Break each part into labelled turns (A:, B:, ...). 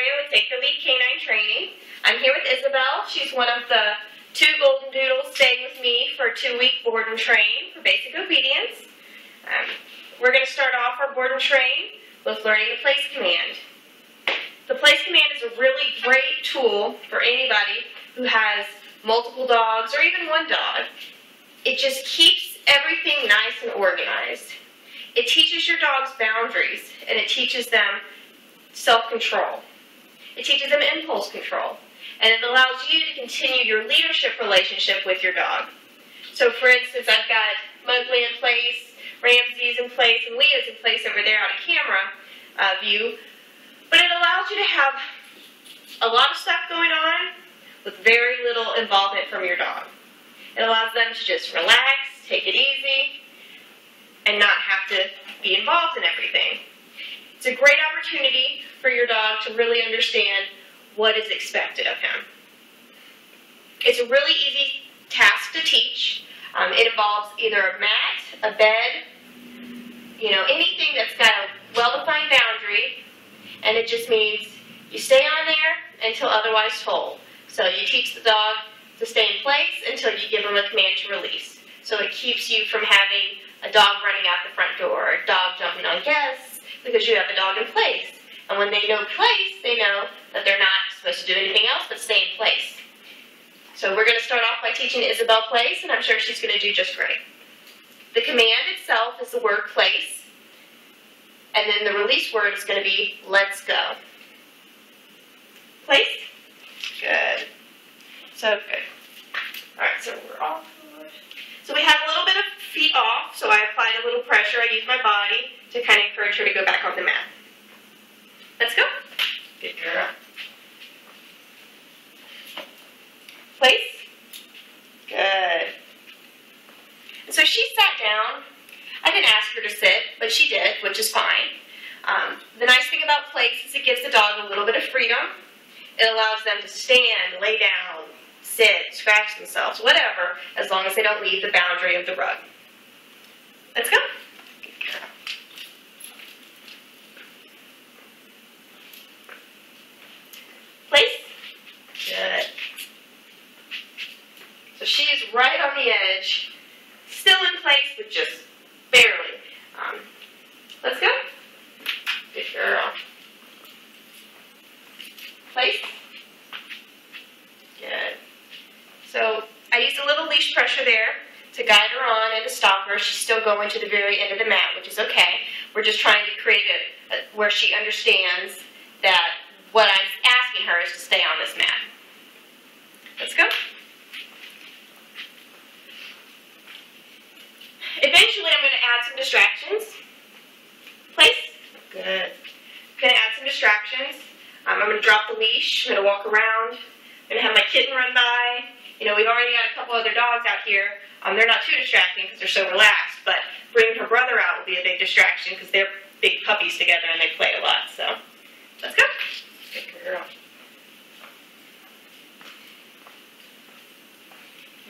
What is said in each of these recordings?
A: Victoria with Take the Lead Canine Training. I'm here with Isabel. She's one of the 2 golden doodles staying with me for a 2-week board and train for basic obedience. We're going to start off our board and train with learning the place command. The place command is a really great tool for anybody who has multiple dogs or even one dog. It just keeps everything nice and organized. It teaches your dogs boundaries, and it teaches them self-control. It teaches them impulse control, and it allows you to continue your leadership relationship with your dog. So for instance, I've got Mowgli in place, Ramsey's in place, and Leah's in place over there on a camera view, but it allows you to have a lot of stuff going on with very little involvement from your dog. It allows them to just relax, take it easy, and not have to be involved in everything. It's a great opportunity for your dog to really understand what is expected of him. It's a really easy task to teach. It involves either a mat, a bed, anything that's got a well-defined boundary, and it just means you stay on there until otherwise told. So you teach the dog to stay in place until you give them a command to release. So it keeps you from having a dog running out the front door, or a dog jumping on guests, because you have the dog in place. And when they know place, they know that they're not supposed to do anything else but stay in place. So we're going to start off by teaching Isabel place, and I'm sure she's going to do just great. The command itself is the word place, and then the release word is going to be let's go. Place? Good. So good. Alright, so we're off. So we have a little bit of feet off, so I applied a little pressure. I used my body to kind of encourage her to go back on the mat. Let's go. Good girl. Place. Good. And so she sat down. I didn't ask her to sit, but she did, which is fine. The nice thing about place is it gives the dog a little bit of freedom. It allows them to stand, lay down, sit, scratch themselves, whatever, as long as they don't leave the boundary of the rug. Let's go. Good girl. Place. Good. So she is right on the edge, still in place, but just barely. Let's go. Good girl. Place. Good. So I used a little leash pressure there to guide her on and to stop her. She's still going to the very end of the mat, which is okay. We're just trying to create it where she understands that what I'm asking her is to stay on this mat. Let's go. Eventually, I'm going to add some distractions. Place. Good. I'm going to add some distractions. I'm going to drop the leash. I'm going to walk around. I'm going to have my kitten run by. We've already got a couple other dogs out here. They're not too distracting because they're so relaxed, but bringing her brother out will be a big distraction because they're big puppies together and they play a lot. So, let's go. Good girl.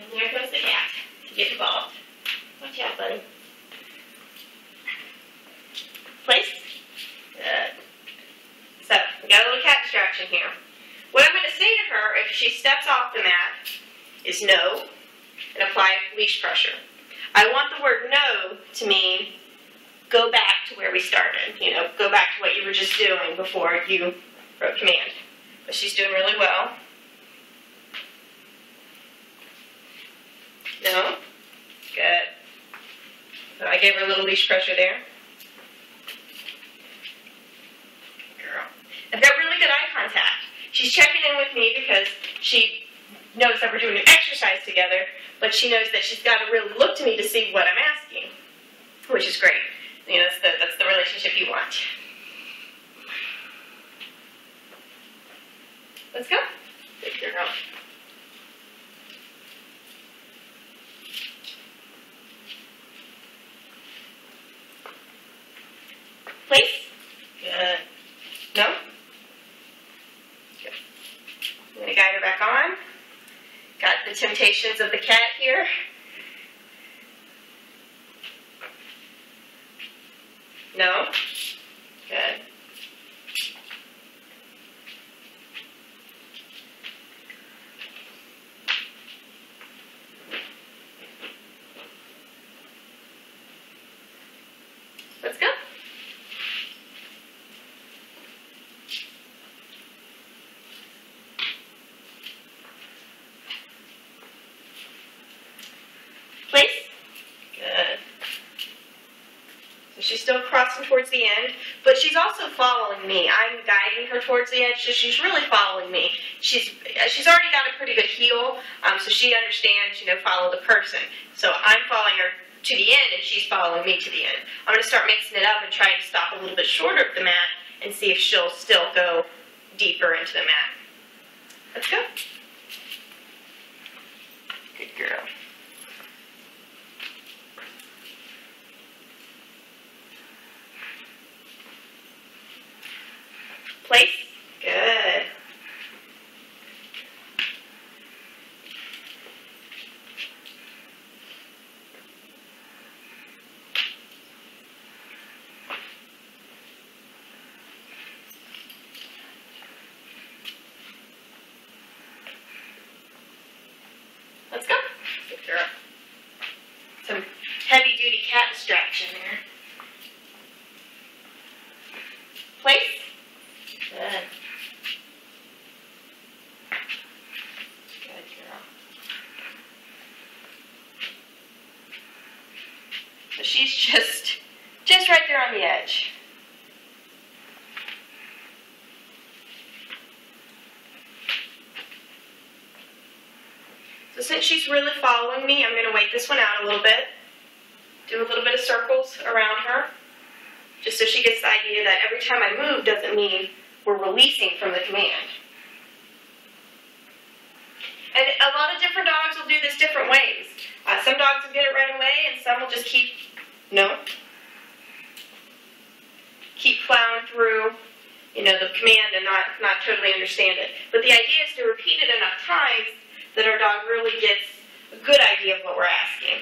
A: And there goes the cat to get involved. Watch out, buddy. Place. Good. So, we got a little cat distraction here. What I'm going to say to her if she steps off the mat is no, and apply leash pressure. I want the word no to mean go back to where we started. Go back to what you were just doing before you wrote command. But she's doing really well. No? Good. So I gave her a little leash pressure there. Girl. I've got really good eye contact. She's checking in with me because she knows that we're doing an exercise together, but she knows that she's got to really look to me to see what I'm asking, which is great. That's the relationship you want. Let's go. Good girl. Place. Good. No? Good. I'm going to guide her back on. Got the temptations of the cat here. No? Good. still crossing towards the end, but she's also following me. I'm guiding her towards the edge, so she's really following me. She's already got a pretty good heel, so she understands, you know, follow the person. So I'm following her to the end, and she's following me to the end. I'm going to start mixing it up and trying to stop a little bit shorter of the mat and see if she'll still go deeper into the mat. Let's go. Good girl. Place. Good. Let's go. Good girl. Some heavy-duty cat distraction there. Place. Good. Good girl. So she's just right there on the edge. So since she's really following me, I'm going to wait this one out a little bit. Do a little bit of circles around her, just so she gets the idea that every time I move doesn't mean we're releasing from the command. And a lot of different dogs will do this different ways. Some dogs will get it right away, and some will just keep plowing through, you know, the command and not totally understand it. But the idea is to repeat it enough times that our dog really gets a good idea of what we're asking.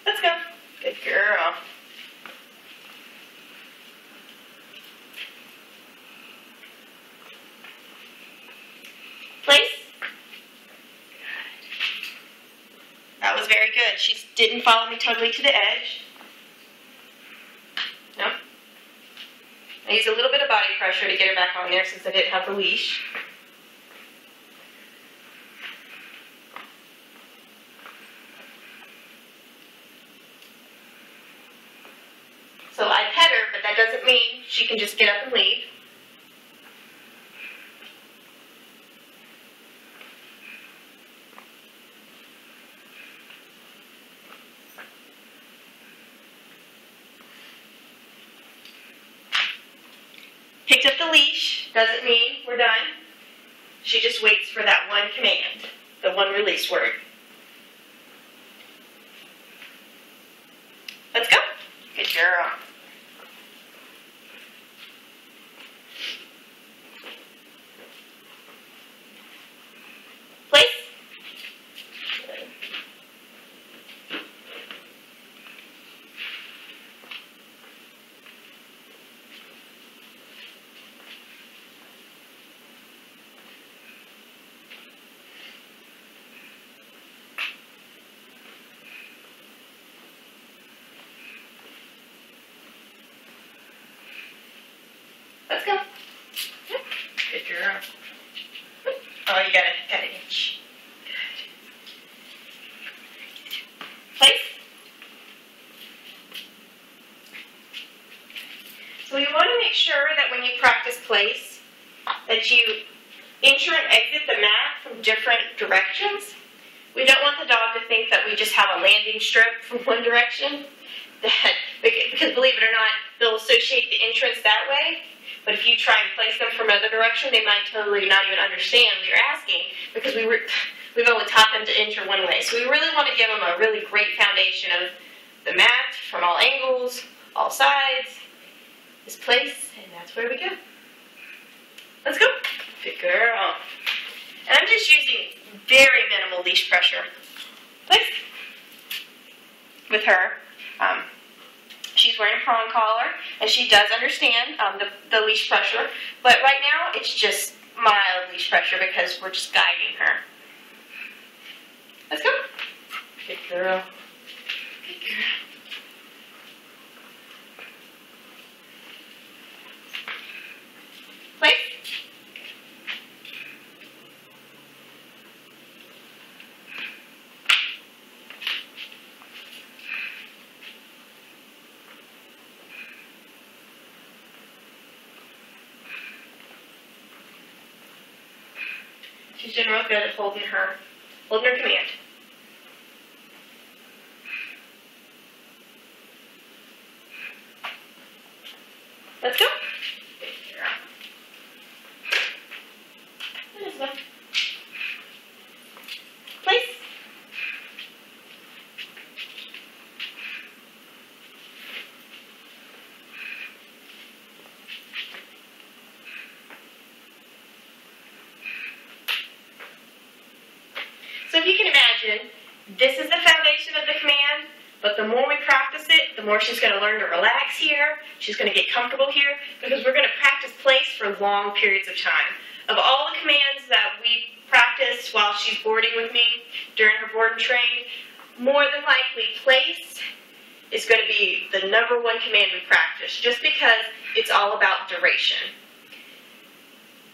A: Let's go. Good girl. Place. Good. That was very good. She didn't follow me totally to the edge. No. I used a little bit of body pressure to get her back on there since I didn't have the leash. So I pet her, but that doesn't mean she can just get up and leave. Picked up the leash, doesn't mean we're done. She just waits for that one command, the one release word. Let's go. Good girl. Place. Good. Let's go. Good girl. Oh, you gotta inch. Good. Place. So you want to make sure that when you practice place, that you enter and exit the mat from different directions. We don't want the dog to think that we just have a landing strip from one direction. Because believe it or not, they'll associate the entrance that way. But if you try and place them from another direction, they might totally not even understand what you're asking, because we've only taught them to enter one way. So we really want to give them a really great foundation of the mat from all angles, all sides, this place, and that's where we go. Let's go. Good girl. And I'm just using very minimal leash pressure. Place. With her. She's wearing a prong collar, and she does understand the leash pressure, but right now it's just mild leash pressure because we're just guiding her. Let's go. Good girl. Good girl. Place. She's doing real good at holding her command. Let's go. Good girl. Elizabeth. Place. So if you can imagine, this is the foundation of the command, but the more we practice it, the more she's going to learn to relax here, she's going to get comfortable here, because we're going to practice place for long periods of time. Of all the commands that we practice while she's boarding with me during her board and train, more than likely place is going to be the #1 command we practice, just because it's all about duration.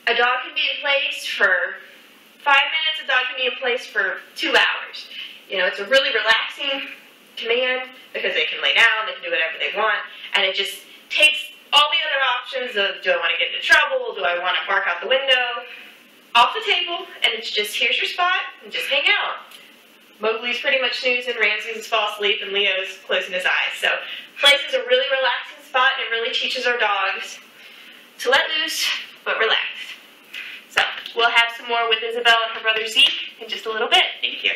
A: A dog can be in place for 5 minutes, a dog can be in place for 2 hours. You know, it's a really relaxing command because they can lay down, they can do whatever they want, and it just takes all the other options of, do I want to get into trouble, do I want to bark out the window, off the table, and it's just, here's your spot, and just hang out. Mowgli's pretty much snoozing, Ramses is fall asleep, and Leo's closing his eyes. So place is a really relaxing spot, and it really teaches our dogs to let loose, but relax. So we'll have some more with Isabel and her brother Zeke in just a little bit. Thank you.